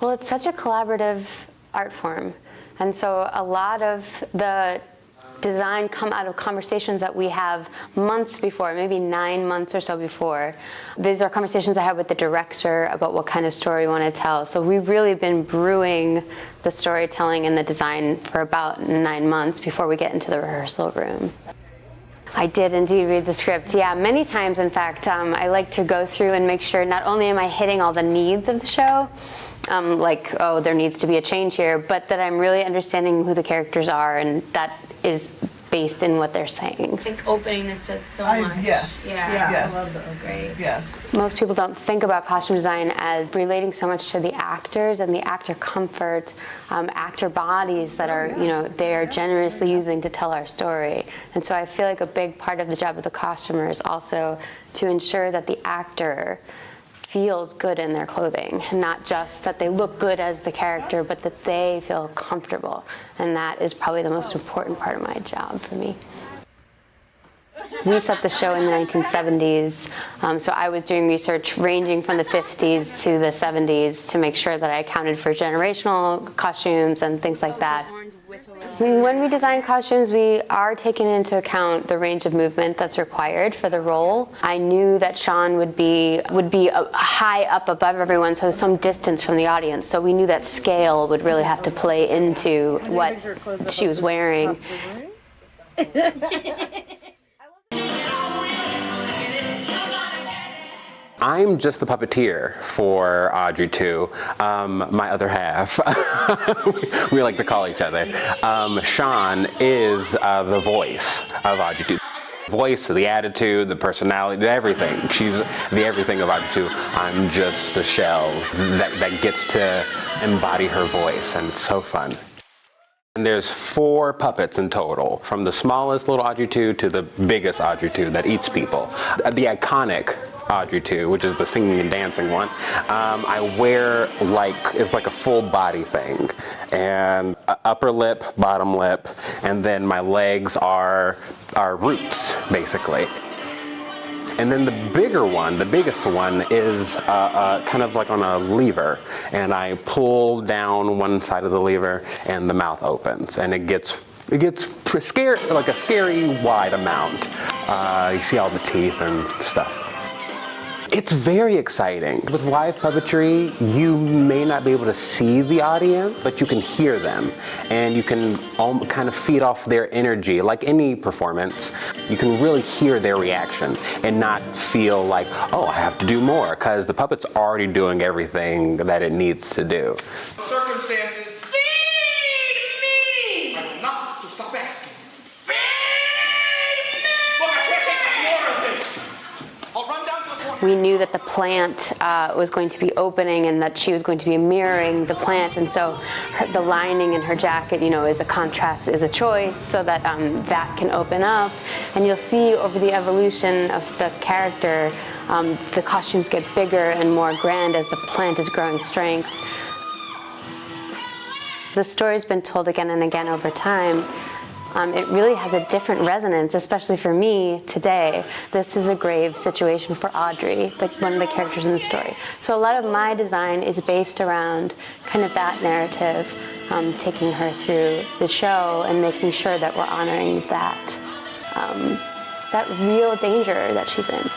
Well, it's such a collaborative art form. And so a lot of the design come out of conversations that we have months before, maybe 9 months or so before. These are conversations I have with the director about what kind of story we want to tell. So we've really been brewing the storytelling and the design for about 9 months before we get into the rehearsal room. I did indeed read the script. Yeah, many times, in fact. I like to go through and make sure not only am I hitting all the needs of the show, like, oh, there needs to be a change here, but that I'm really understanding who the characters are, and that is based in what they're saying. I think opening this does so much. Yes. Yeah, Yes. I love that. Great. Yes. Most people don't think about costume design as relating so much to the actors and the actor comfort, actor bodies that are, they are generously using to tell our story. And so I feel like a big part of the job of the costumer is also to ensure that the actor feels good in their clothing, not just that they look good as the character, but that they feel comfortable. And that is probably the most important part of my job for me. We set the show in the 1970s, so I was doing research ranging from the 50s to the 70s to make sure that I accounted for generational costumes and things like that. When we design costumes, we are taking into account the range of movement that's required for the role. I knew that Shon would be high up above everyone, so some distance from the audience. So we knew that scale would really have to play into what she was wearing. I'm just the puppeteer for Audrey II, my other half. we like to call each other. Shon is the voice of Audrey II. Voice, the attitude, the personality, everything. She's the everything of Audrey II. I'm just a shell that gets to embody her voice, and it's so fun. And there's 4 puppets in total, from the smallest little Audrey II to the biggest Audrey II that eats people. The iconic Audrey II, which is the singing and dancing one, I wear it's like a full body thing, and upper lip, bottom lip, and then my legs are roots, basically. And then the biggest one is kind of like on a lever, and I pull down one side of the lever and the mouth opens, and it gets scary, like a scary wide amount. You see all the teeth and stuff. It's very exciting. With live puppetry, you may not be able to see the audience, but you can hear them, and you can kind of feed off their energy. Like any performance, you can really hear their reaction and not feel like, oh, I have to do more, because the puppet's already doing everything that it needs to do. Circumstances. Feed me! I'm not, so stop asking. Feed me! Look, I can't take much more of this. I'll run down to the corner. We knew that the plant was going to be opening and that she was going to be mirroring the plant, and so the lining in her jacket, is a contrast, is a choice, so that that can open up. And you'll see over the evolution of the character, the costumes get bigger and more grand as the plant is growing strength. The story's been told again and again over time. It really has a different resonance, especially for me today. This is a grave situation for Audrey, like one of the characters in the story. So a lot of my design is based around kind of that narrative, taking her through the show and making sure that we're honoring that real danger that she's in.